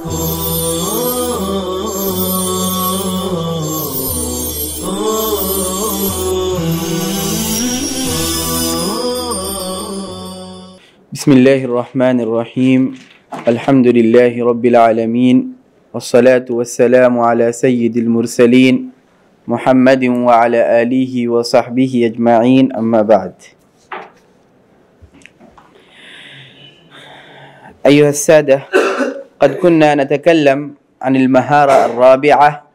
بسم الله الرحمن الرحيم. الحمد لله رب العالمين، والصلاة والسلام على سيد المرسلين محمد وعلى آله وصحبه أجمعين، أما بعد. أيها السادة، قد كنا نتكلم عن المهارة الرابعة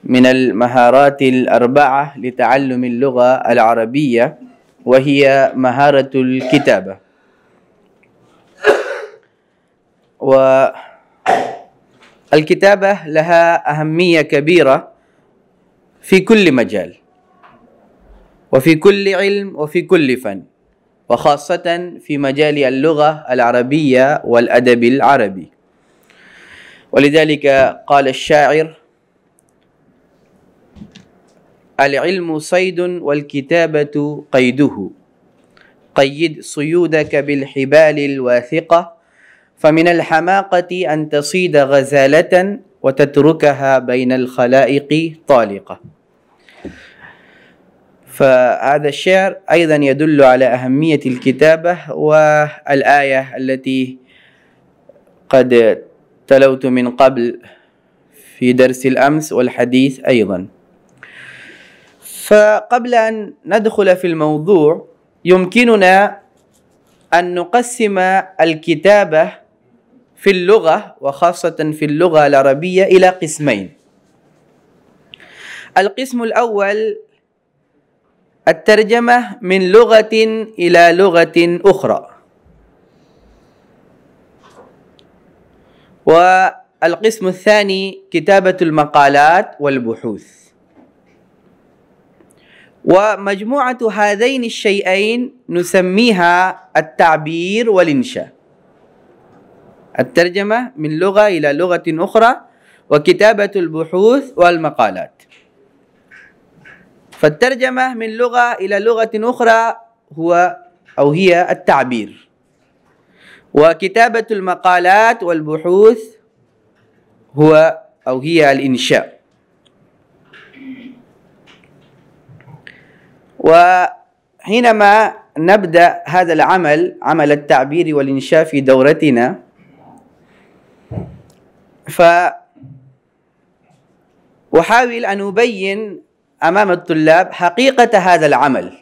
من المهارات الأربعة لتعلم اللغة العربية، وهي مهارة الكتابة. والكتابة لها أهمية كبيرة في كل مجال وفي كل علم وفي كل فن، وخاصة في مجال اللغة العربية والأدب العربي. ولذلك قال الشاعر: العلم صيد والكتابة قيده، قيد صيودك بالحبال الواثقة، فمن الحماقة أن تصيد غزالة وتتركها بين الخلائق طالقة. فهذا الشعر أيضا يدل على أهمية الكتابة، والآية التي قد تلوت من قبل في درس الأمس والحديث أيضا. فقبل أن ندخل في الموضوع، يمكننا أن نقسم الكتابة في اللغة وخاصة في اللغة العربية إلى قسمين. القسم الأول الترجمة من لغة إلى لغة أخرى، والقسم الثاني كتابة المقالات والبحوث. ومجموعة هذين الشيئين نسميها التعبير والإنشاء. الترجمة من لغة إلى لغة أخرى، وكتابة البحوث والمقالات. فالترجمة من لغة إلى لغة أخرى هي التعبير، وكتابة المقالات والبحوث هي الإنشاء. وحينما نبدأ هذا العمل، عمل التعبير والإنشاء في دورتنا، وأحاول أن أبين أمام الطلاب حقيقة هذا العمل.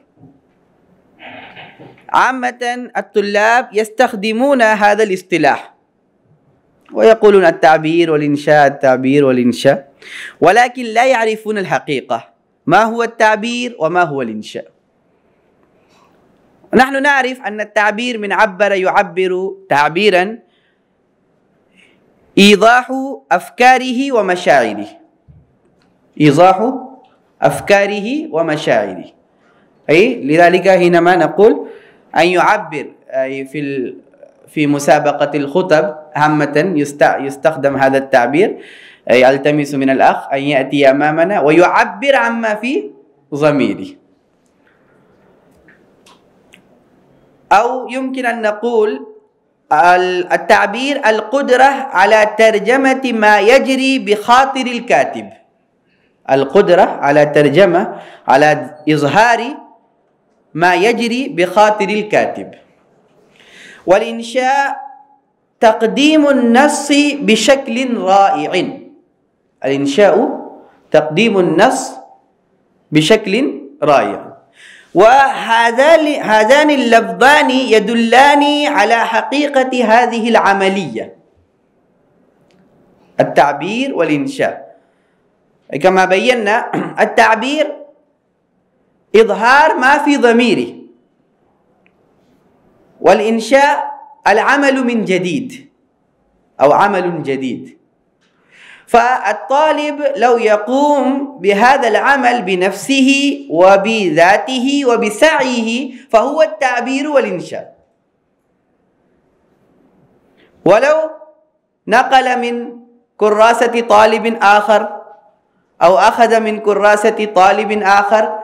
عامة الطلاب يستخدمون هذا الاصطلاح ويقولون التعبير والإنشاء، التعبير والإنشاء، ولكن لا يعرفون الحقيقة، ما هو التعبير وما هو الإنشاء. نحن نعرف أن التعبير من عبر يعبر تعبيرا، إيضاح أفكاره ومشاعره، إيضاح أفكاره ومشاعره. أي لذلك حينما نقول أن يعبر، أي في مسابقة الخطب عامة يستخدم هذا التعبير، أي ألتمس من الأخ أن يأتي أمامنا ويعبر عما في ضميره. أو يمكن أن نقول التعبير القدرة على ترجمة ما يجري بخاطر الكاتب، القدرة على ترجمة، على إظهار ما يجري بخاطر الكاتب. والإنشاء تقديم النص بشكل رائع، الإنشاء تقديم النص بشكل رائع. وهذان اللفظان يدلان على حقيقة هذه العملية، التعبير والإنشاء. كما بينا، التعبير إظهار ما في ضميره، والإنشاء العمل من جديد أو عمل جديد. فالطالب لو يقوم بهذا العمل بنفسه وبذاته وبسعيه فهو التعبير والإنشاء. ولو نقل من كراسة طالب آخر أو أخذ من كراسة طالب آخر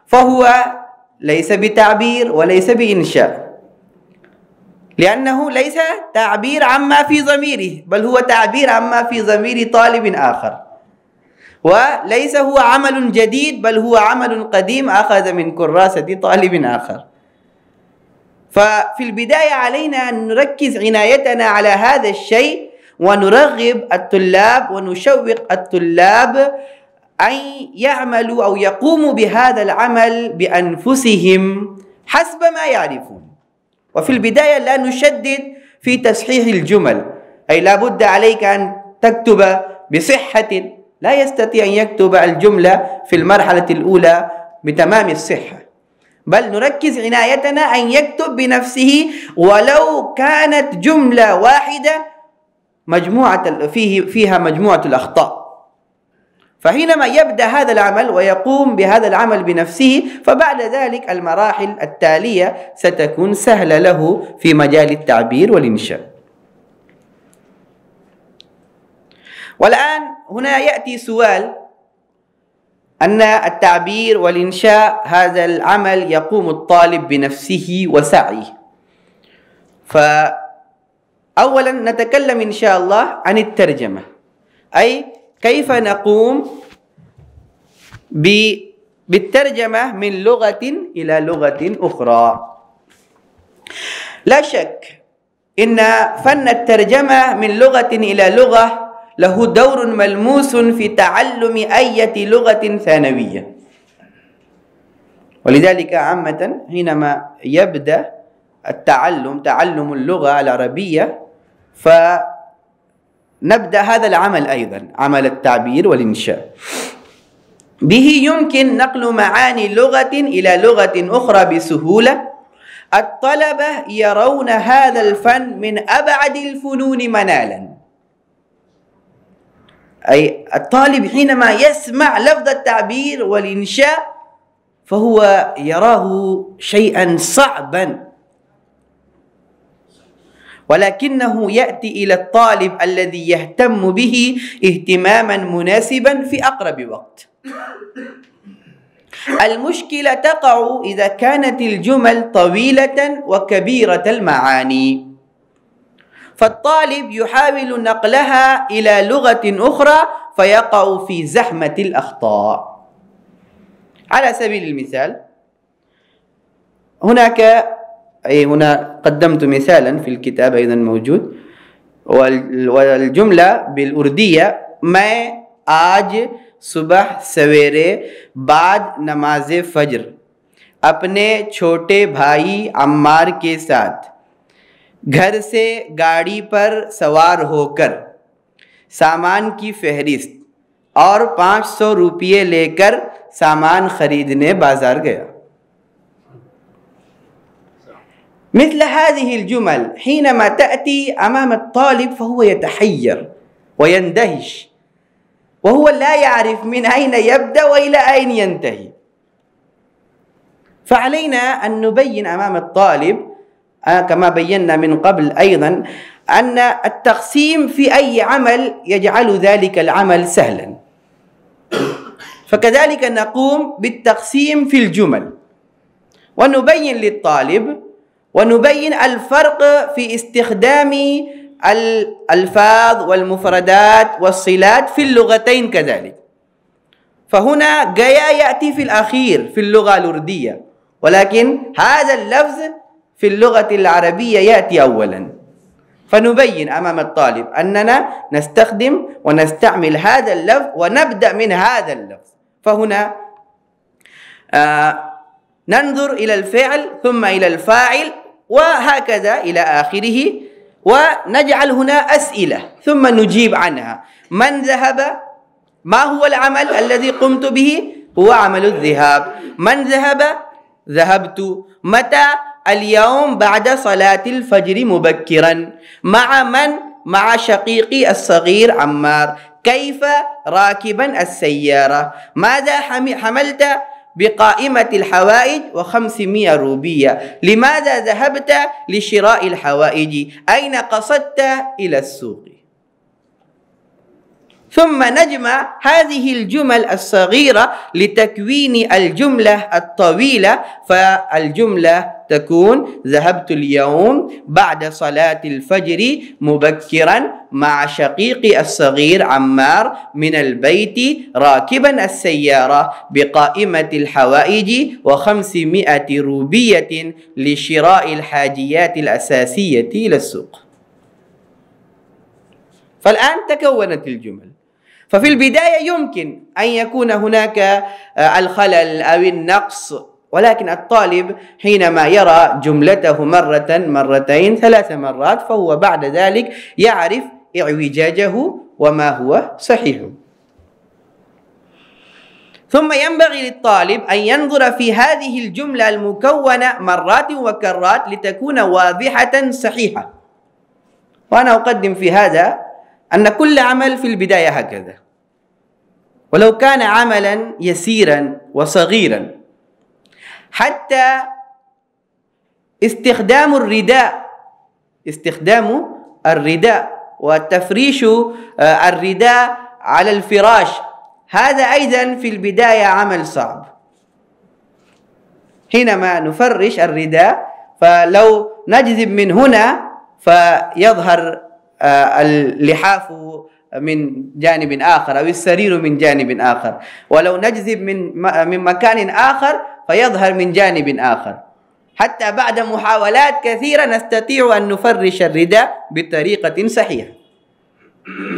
فهو ليس بتعبير وليس بإنشاء. لأنه ليس تعبير عما في ضميره، بل هو تعبير عما في ضمير طالب آخر، وليس هو عمل جديد، بل هو عمل قديم أخذ من كراسة طالب آخر. ففي البداية علينا أن نركز عنايتنا على هذا الشيء، ونرغب الطلاب ونشوق الطلاب أن يعملوا أو يقوموا بهذا العمل بأنفسهم حسب ما يعرفون. وفي البداية لا نشدد في تصحيح الجمل، أي لا بد عليك أن تكتب بصحة، لا يستطيع أن يكتب الجملة في المرحلة الأولى بتمام الصحة، بل نركز عنايتنا أن يكتب بنفسه ولو كانت جملة واحدة فيها مجموعة الأخطاء. فحينما يبدأ هذا العمل ويقوم بهذا العمل بنفسه، فبعد ذلك المراحل التالية ستكون سهلة له في مجال التعبير والإنشاء. والآن هنا يأتي سؤال، أن التعبير والإنشاء هذا العمل يقوم الطالب بنفسه وسعيه. فأولا نتكلم إن شاء الله عن الترجمة، أي كيف نقوم بالترجمة من لغة إلى لغة أخرى. لا شك إن فن الترجمة من لغة إلى لغة له دور ملموس في تعلم أي لغة ثانوية، ولذلك عامة حينما يبدأ تعلم اللغة العربية فنبدأ هذا العمل أيضا، عمل التعبير والإنشاء. به يمكن نقل معاني لغة إلى لغة أخرى بسهولة. الطلبة يرون هذا الفن من أبعد الفنون منالا، أي الطالب حينما يسمع لفظ التعبير والإنشاء فهو يراه شيئا صعبا، ولكنه يأتي إلى الطالب الذي يهتم به اهتماما مناسبا في أقرب وقت. المشكلة تقع إذا كانت الجمل طويلة وكبيرة المعاني، فالطالب يحاول نقلها إلى لغة أخرى فيقع في زحمة الأخطاء. على سبيل المثال، هنا قدمت مثالا في الكتاب أيضا موجود، والجملة بالأردية मैं आज सुबह सवेरे बाद नमाज फजर अपने छोटे भाई अम्मार के साथ घर से गाड़ी पर सवार होकर सामान की फहरिस्त और 500 रुपये लेकर सामान खरीदने बाजार गया। مثل هذه الجمل حينما تأتي أمام الطالب فهو يتحير ويندهش، وهو لا يعرف من أين يبدأ وإلى أين ينتهي. فعلينا أن نبين أمام الطالب كما بينا من قبل أيضا أن التقسيم في أي عمل يجعل ذلك العمل سهلا، فكذلك نقوم بالتقسيم في الجمل، ونبين للطالب ونبين الفرق في استخدام الألفاظ والمفردات والصلات في اللغتين كذلك. فهنا جاء يأتي في الأخير في اللغة الأردية، ولكن هذا اللفظ في اللغة العربية يأتي أولا، فنبين أمام الطالب أننا نستخدم ونستعمل هذا اللفظ ونبدأ من هذا اللفظ. فهنا ننظر إلى الفعل ثم إلى الفاعل وهكذا إلى آخره، ونجعل هنا أسئلة ثم نجيب عنها. من ذهب؟ ما هو العمل الذي قمت به؟ هو عمل الذهاب. من ذهب؟ ذهبت. متى؟ اليوم بعد صلاة الفجر مبكرا. مع من؟ مع شقيقي الصغير عمار. كيف؟ راكبا السيارة. ماذا حملت؟ بقائمة الحوائج و500 روبية. لماذا ذهبت؟ لشراء الحوائج. أين قصدت؟ إلى السوق. ثم نجمع هذه الجمل الصغيرة لتكوين الجملة الطويلة، فالجملة تكون: ذهبت اليوم بعد صلاة الفجر مبكرا مع شقيقي الصغير عمار من البيت راكبا السيارة بقائمة الحوائج و500 روبية لشراء الحاجيات الأساسية إلى السوق. فالآن تكونت الجمل. ففي البداية يمكن أن يكون هناك الخلل أو النقص، ولكن الطالب حينما يرى جملته مرة مرتين 3 مرات فهو بعد ذلك يعرف اعوجاجه وما هو صحيح. ثم ينبغي للطالب أن ينظر في هذه الجملة المكونة مرات وكرات لتكون واضحة صحيحة. وأنا أقدم في هذا أن كل عمل في البداية هكذا، ولو كان عملا يسيرا وصغيرا، حتى استخدام الرداء وتفريش الرداء على الفراش، هذا أيضا في البداية عمل صعب. حينما نفرش الرداء فلو نجذب من هنا فيظهر اللحاف من جانب آخر أو السرير من جانب آخر، ولو نجذب من مكان آخر فيظهر من جانب آخر. حتى بعد محاولات كثيرة نستطيع أن نفرش الرداء بطريقة صحيحة.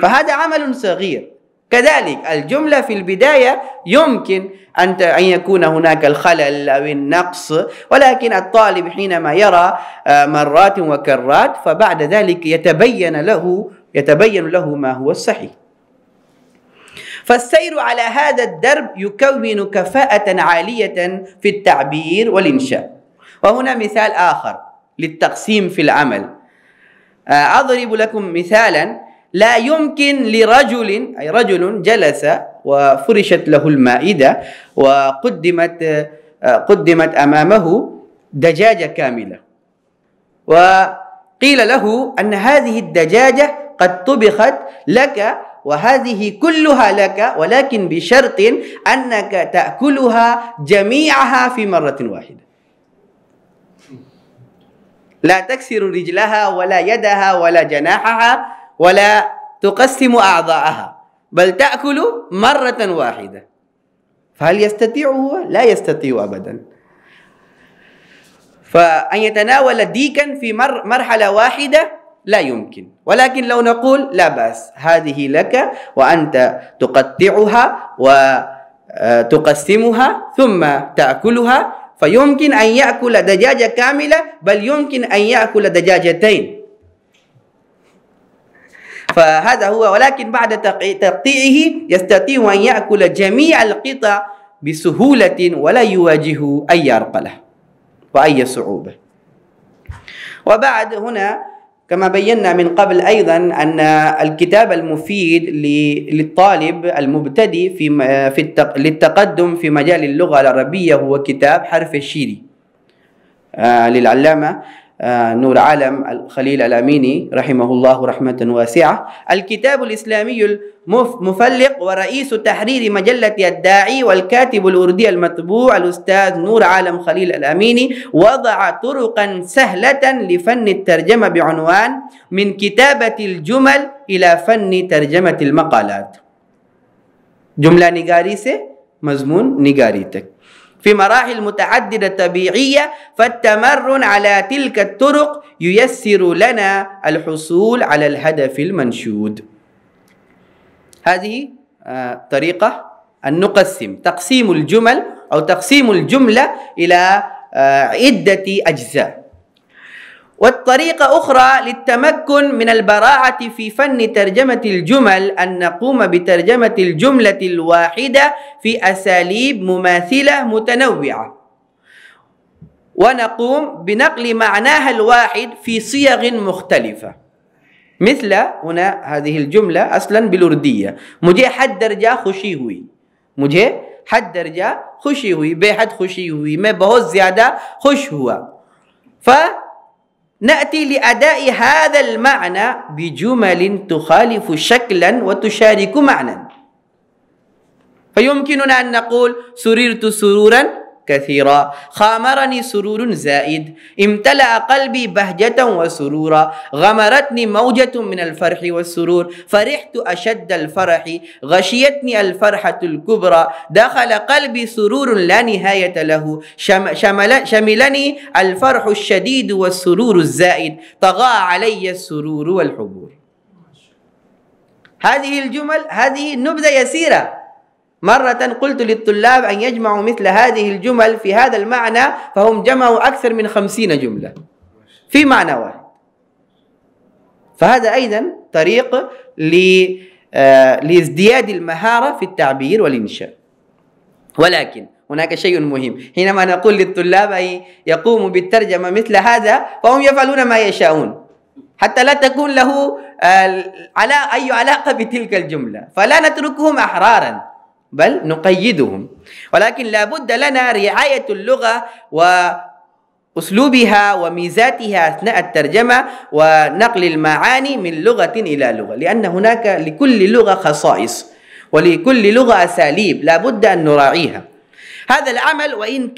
فهذا عمل صغير. كذلك الجملة في البداية يمكن أن يكون هناك الخلل أو النقص، ولكن الطالب حينما يرى مرات وكرات فبعد ذلك يتبين له ما هو الصحيح. فالسير على هذا الدرب يكون كفاءة عالية في التعبير والإنشاء. وهنا مثال آخر للتقسيم في العمل. أضرب لكم مثالا: لا يمكن لرجل، أي رجل جلس وفرشت له المائدة وقدمت أمامه دجاجة كاملة، وقيل له أن هذه الدجاجة قد طبخت لك وهذه كلها لك، ولكن بشرط أنك تأكلها جميعها في مرة واحدة، لا تكسر رجلها ولا يدها ولا جناحها ولا تقسم أعضاءها، بل تأكل مرة واحدة. فهل يستطيع هو؟ لا يستطيع أبدا. فأن يتناول ديكا في مرحلة واحدة لا يمكن. ولكن لو نقول لا بأس، هذه لك وأنت تقطعها وتقسمها ثم تأكلها، فيمكن أن يأكل دجاجة كاملة، بل يمكن أن يأكل دجاجتين. فهذا هو. ولكن بعد تقطيعه يستطيع أن يأكل جميع القطع بسهولة ولا يواجه أي عرقلة وأي صعوبة. وبعد هنا كما بينا من قبل أيضا أن الكتاب المفيد للطالب المبتدئ للتقدم في مجال اللغة العربية هو كتاب حرف الشيري للعلامة نور عالم خليل الأميني رحمه الله رحمة واسعة. الكتاب الإسلامي المفلق ورئيس تحرير مجلة الداعي والكاتب الأردي المطبوع الأستاذ نور عالم خليل الأميني وضع طرقا سهلة لفن الترجمة بعنوان من كتابة الجمل إلى فن ترجمة المقالات. جملة نقاريسة مضمون نقاريتك في مراحل متعددة طبيعية، فالتمرن على تلك الطرق ييسر لنا الحصول على الهدف المنشود. هذه طريقة أن نقسم تقسيم الجمل أو تقسيم الجملة إلى عدة أجزاء. والطريقة أخرى للتمكن من البراعة في فن ترجمة الجمل أن نقوم بترجمة الجملة الواحدة في أساليب مماثلة متنوعة، ونقوم بنقل معناها الواحد في صيغ مختلفة. مثل هنا هذه الجملة أصلا بالأردية: मुझे हद दर्जा खुशी हुई, मुझे हद दर्जा खुशी हुई, बेहद खुशी हुई, मैं बहुत ज़्यादा खुश हुआ. نأتي لأداء هذا المعنى بجمل تخالف شكلا وتشارك معنى. فيمكننا أن نقول سررت سرورا كثيرا، خامرني سرور زائد، امتلأ قلبي بهجة وسرورا، غمرتني موجة من الفرح والسرور، فرحت أشد الفرح، غشيتني الفرحة الكبرى، دخل قلبي سرور لا نهاية له، شملني الفرح الشديد والسرور الزائد، طغى علي السرور والحبور. هذه الجمل، هذه نبذة يسيرة. مرة قلت للطلاب أن يجمعوا مثل هذه الجمل في هذا المعنى، فهم جمعوا أكثر من 50 جملة في معنى واحد. فهذا أيضا طريق لازدياد المهارة في التعبير والإنشاء. ولكن هناك شيء مهم، حينما نقول للطلاب أن يقوموا بالترجمة مثل هذا فهم يفعلون ما يشاءون حتى لا تكون له أي علاقة بتلك الجملة، فلا نتركهم أحرارا بل نقيدهم. ولكن لا بد لنا رعاية اللغة وأسلوبها وميزاتها أثناء الترجمة ونقل المعاني من لغة إلى لغة، لأن هناك لكل لغة خصائص ولكل لغة أساليب لا بد أن نراعيها. هذا العمل وإن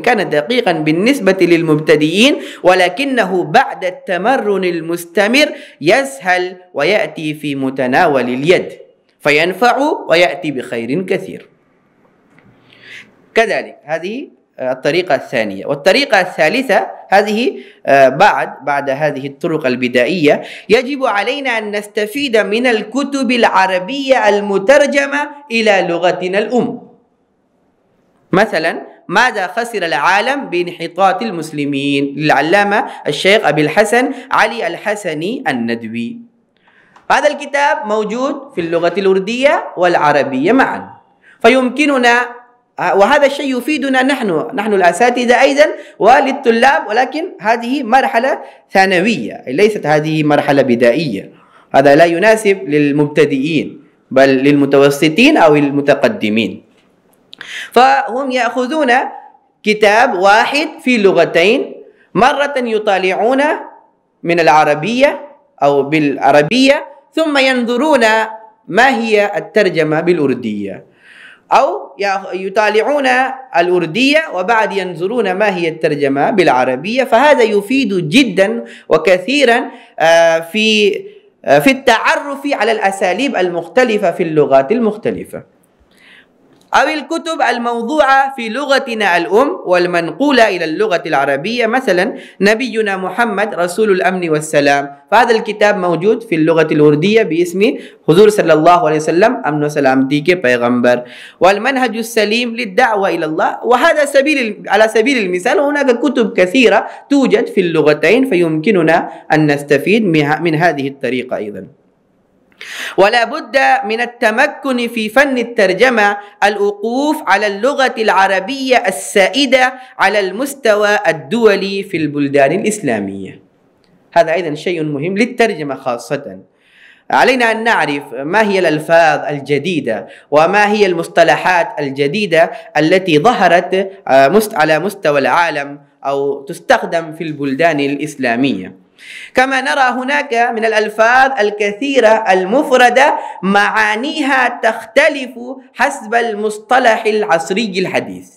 كان دقيقا بالنسبة للمبتدئين، ولكنه بعد التمرن المستمر يسهل ويأتي في متناول اليد، فينفع ويأتي بخير كثير. كذلك هذه الطريقة الثانية. والطريقة الثالثة هذه بعد هذه الطرق البدائية يجب علينا أن نستفيد من الكتب العربية المترجمة إلى لغتنا الأم. مثلا ماذا خسر العالم بانحطاط المسلمين للعلامة الشيخ أبي الحسن علي الحسني الندوي. هذا الكتاب موجود في اللغة الأردية والعربية معا، فيمكننا، وهذا الشيء يفيدنا نحن الأساتذة أيضا وللطلاب، ولكن هذه مرحلة ثانوية ليست هذه مرحلة بدائية. هذا لا يناسب للمبتدئين بل للمتوسطين أو المتقدمين. فهم يأخذون كتاب واحد في لغتين، مرة يطالعون من العربية أو بالعربية ثم ينظرون ما هي الترجمة بالأردية، أو يطالعون الأردية وبعد ينظرون ما هي الترجمة بالعربية. فهذا يفيد جدا وكثيرا في التعرف على الأساليب المختلفة في اللغات المختلفة. أو الكتب الموضوعة في لغتنا الأم والمنقولة إلى اللغة العربية، مثلا نبينا محمد رسول الأمن والسلام، فهذا الكتاب موجود في اللغة الأردية باسم حضور صلى الله عليه وسلم أمن وسلام ديك پیغمبر، والمنهج السليم للدعوة إلى الله. وهذا على سبيل المثال هناك كتب كثيرة توجد في اللغتين، فيمكننا أن نستفيد من هذه الطريقة أيضا. ولا بد من التمكن في فن الترجمة الوقوف على اللغة العربية السائدة على المستوى الدولي في البلدان الإسلامية. هذا أيضا شيء مهم للترجمة خاصة. علينا أن نعرف ما هي الألفاظ الجديدة وما هي المصطلحات الجديدة التي ظهرت على مستوى العالم أو تستخدم في البلدان الإسلامية. كما نرى هناك من الألفاظ الكثيرة المفردة معانيها تختلف حسب المصطلح العصري الحديث.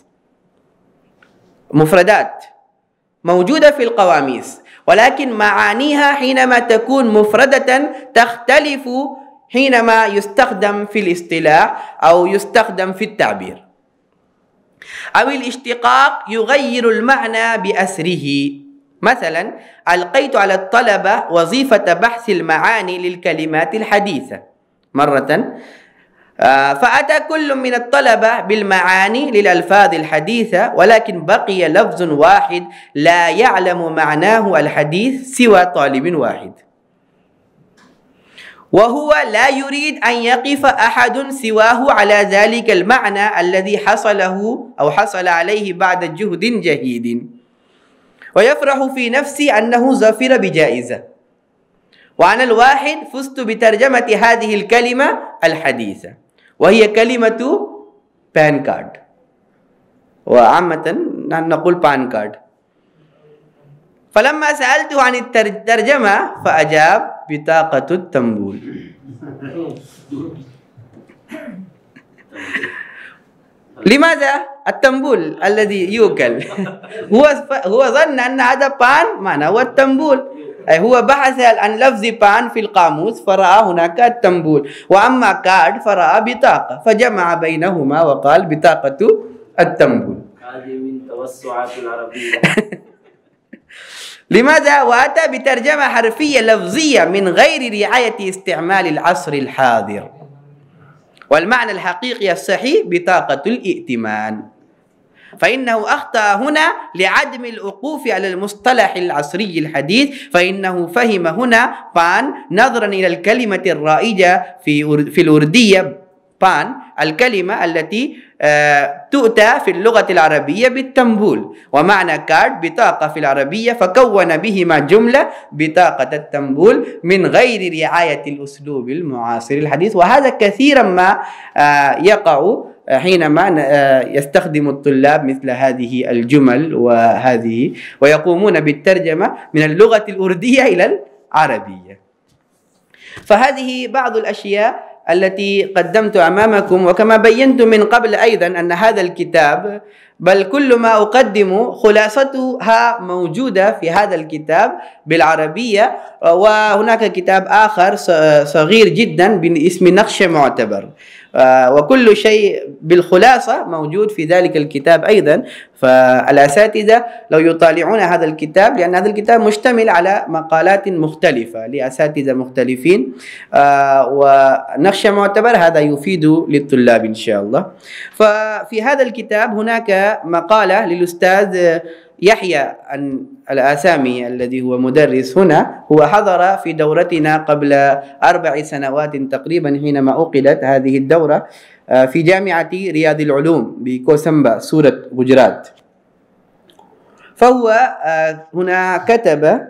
مفردات موجودة في القواميس، ولكن معانيها حينما تكون مفردة تختلف حينما يستخدم في الاصطلاح أو يستخدم في التعبير. أو الاشتقاق يغير المعنى بأسره. مثلا ألقيت على الطلبة وظيفة بحث المعاني للكلمات الحديثة مرة، فأتى كل من الطلبة بالمعاني للألفاظ الحديثة، ولكن بقي لفظ واحد لا يعلم معناه الحديث سوى طالب واحد، وهو لا يريد أن يقف أحد سواه على ذلك المعنى الذي حصل عليه بعد جهد جهيد، ويفرح في نفسي أنه ظفر بجائزة، وأنا الواحد فزت بترجمة هذه الكلمة الحديثة، وهي كلمة بان كارد، وعامة نقول بان كارد. فلما سألته عن الترجمة فأجاب بطاقة التنبول. لماذا التنبول الذي يؤكل؟ هو ظن أن هذا بان معناه هو التنبول، أي هو بحث عن لفظ بان في القاموس فرأى هناك التنبول، وأما كارد فرأى بطاقة فجمع بينهما وقال بطاقة التنبول. هذه من توسعات العربية. لماذا؟ وأتى بترجمة حرفية لفظية من غير رعاية استعمال العصر الحاضر، والمعنى الحقيقي الصحيح بطاقة الائتمان، فإنه أخطأ هنا لعدم الوقوف على المصطلح العصري الحديث، فإنه فهم هنا بان نظرا إلى الكلمة الرائجة في الأردية بان، الكلمة التي تؤتى في اللغة العربية بالتنبول، ومعنى كارد بطاقة في العربية، فكون بهما جملة بطاقة التنبول من غير رعاية الأسلوب المعاصر الحديث. وهذا كثيرا ما يقع حينما يستخدم الطلاب مثل هذه الجمل ويقومون بالترجمة من اللغة الأردية إلى العربية. فهذه بعض الأشياء التي قدمت أمامكم، وكما بينت من قبل أيضا أن هذا الكتاب بل كل ما أقدم خلاصتها موجودة في هذا الكتاب بالعربية، وهناك كتاب آخر صغير جدا باسم نقش معتبر، وكل شيء بالخلاصة موجود في ذلك الكتاب أيضا. فالأساتذة لو يطالعون هذا الكتاب، لأن هذا الكتاب مشتمل على مقالات مختلفة لأساتذة مختلفين، ونقش معتبر هذا يفيد للطلاب إن شاء الله. ففي هذا الكتاب هناك مقالة للأستاذ يحيى الآسامي الذي هو مدرس هنا، هو حضر في دورتنا قبل 4 سنوات تقريبا حينما عقدت هذه الدورة في جامعة رياض العلوم بكوسمبا سورة غجرات. فهو هنا كتب: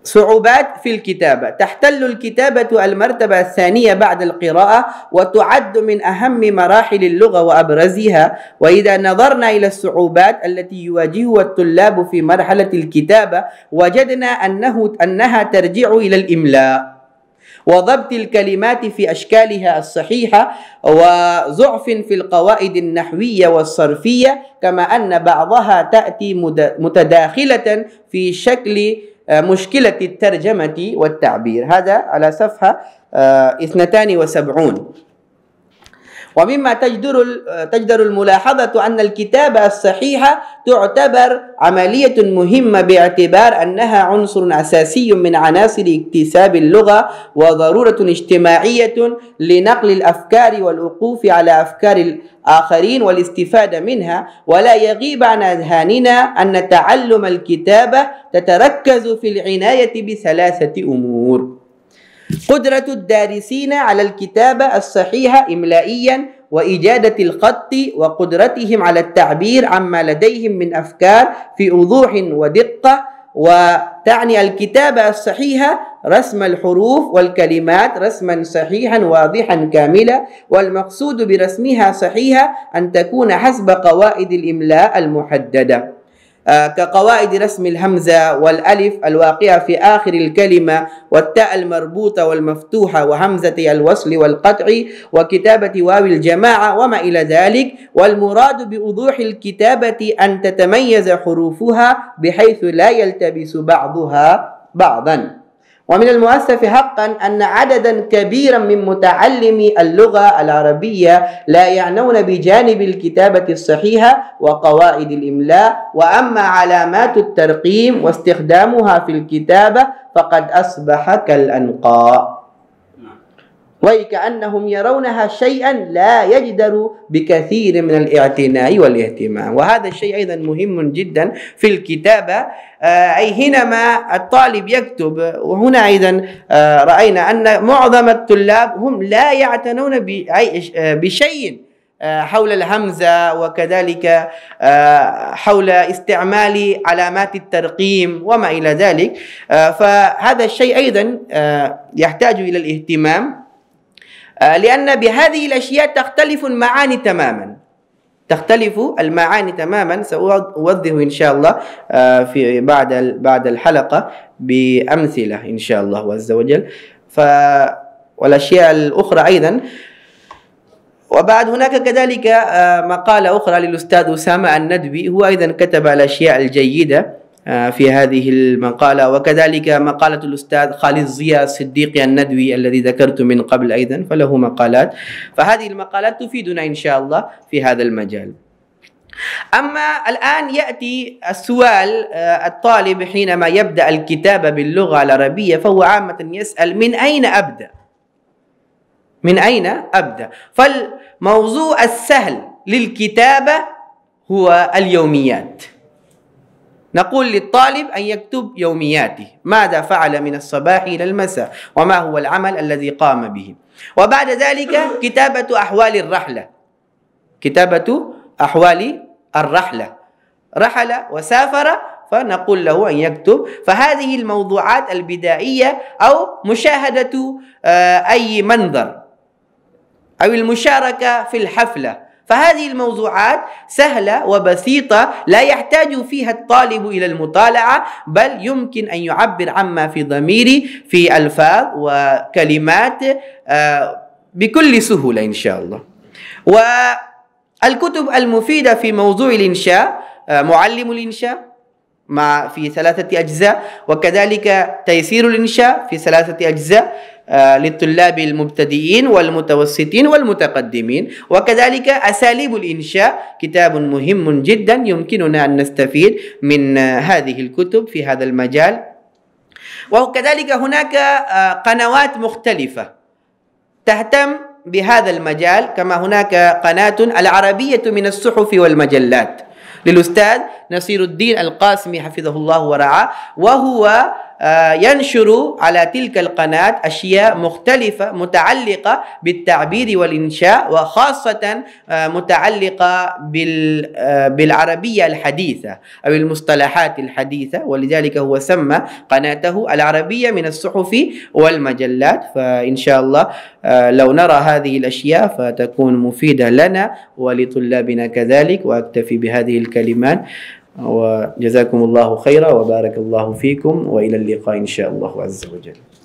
صعوبات في الكتابة. تحتل الكتابة المرتبة الثانية بعد القراءة، وتعد من أهم مراحل اللغة وأبرزها. وإذا نظرنا إلى الصعوبات التي يواجهها الطلاب في مرحلة الكتابة، وجدنا أنها ترجع إلى الإملاء وضبط الكلمات في أشكالها الصحيحة، وضعف في القواعد النحوية والصرفية، كما أن بعضها تأتي متداخلة في شكل مشكلة الترجمة والتعبير. هذا على صفحة 72. ومما تجدر الملاحظة أن الكتابة الصحيحة تعتبر عملية مهمة، باعتبار أنها عنصر أساسي من عناصر اكتساب اللغة، وضرورة اجتماعية لنقل الأفكار والوقوف على أفكار الآخرين والاستفادة منها. ولا يغيب عن أذهاننا أن تعلم الكتابة تتركز في العناية ب3 أمور: قدرة الدارسين على الكتابة الصحيحة إملائيا وإجادة الخط، وقدرتهم على التعبير عما لديهم من أفكار في وضوح ودقة. وتعني الكتابة الصحيحة رسم الحروف والكلمات رسما صحيحا واضحا كاملا، والمقصود برسمها صحيحة أن تكون حسب قواعد الإملاء المحددة، كقواعد رسم الهمزة والألف الواقعة في آخر الكلمة، والتاء المربوطة والمفتوحة، وهمزة الوصل والقطع، وكتابة واو الجماعة وما إلى ذلك. والمراد بوضوح الكتابة أن تتميز حروفها بحيث لا يلتبس بعضها بعضا. ومن المؤسف حقا أن عددا كبيرا من متعلمي اللغة العربية لا يعنون بجانب الكتابة الصحيحة وقواعد الإملاء، وأما علامات الترقيم واستخدامها في الكتابة فقد أصبح كالأنقاء، وكأنهم يرونها شيئا لا يجدر بكثير من الاعتناء والاهتمام. وهذا الشيء أيضا مهم جدا في الكتابة، أي حينما الطالب يكتب. وهنا أيضا رأينا أن معظم الطلاب هم لا يعتنون بشيء حول الهمزة، وكذلك حول استعمال علامات الترقيم وما إلى ذلك. فهذا الشيء أيضا يحتاج إلى الاهتمام، لأن بهذه الأشياء تختلف المعاني تختلف المعاني تماما. سأوضح إن شاء الله في بعد الحلقة بأمثلة إن شاء الله عز وجل. والأشياء الأخرى أيضا. وبعد هناك كذلك مقالة أخرى للأستاذ أسامة الندبي، هو أيضا كتب الأشياء الجيدة في هذه المقالة، وكذلك مقالة الأستاذ خالد ضياء الصديقي الندوي الذي ذكرت من قبل أيضا، فله مقالات. فهذه المقالات تفيدنا إن شاء الله في هذا المجال. أما الآن يأتي السؤال، الطالب حينما يبدأ الكتابة باللغة العربية فهو عامة يسأل من أين أبدأ؟ من أين أبدأ؟ فالموضوع السهل للكتابة هو اليوميات. نقول للطالب أن يكتب يومياته، ماذا فعل من الصباح إلى المساء، وما هو العمل الذي قام به. وبعد ذلك كتابة أحوال الرحلة، كتابة أحوال الرحلة، رحل وسافر، فنقول له أن يكتب. فهذه الموضوعات البدائية، أو مشاهدة أي منظر، أو المشاركة في الحفلة، فهذه الموضوعات سهلة وبسيطة لا يحتاج فيها الطالب إلى المطالعة، بل يمكن أن يعبر عما في ضميره في ألفاظ وكلمات بكل سهولة إن شاء الله. والكتب المفيدة في موضوع الإنشاء معلم الإنشاء في 3 أجزاء، وكذلك تيسير الإنشاء في 3 أجزاء للطلاب المبتدئين والمتوسطين والمتقدمين، وكذلك أساليب الإنشاء كتاب مهم جدا يمكننا أن نستفيد من هذه الكتب في هذا المجال. وكذلك هناك قنوات مختلفة تهتم بهذا المجال، كما هناك قناة العربية من الصحف والمجلات للأستاذ نصير الدين القاسمي حفظه الله ورعاه، وهو ينشر على تلك القناة أشياء مختلفة متعلقة بالتعبير والإنشاء، وخاصة متعلقة بالعربية الحديثة أو المصطلحات الحديثة، ولذلك هو سمى قناته العربية من الصحف والمجلات. فإن شاء الله لو نرى هذه الأشياء فتكون مفيدة لنا ولطلابنا كذلك. وأكتفي بهذه الكلمات، وجزاكم الله خيرا وبارك الله فيكم، وإلى اللقاء إن شاء الله عز وجل.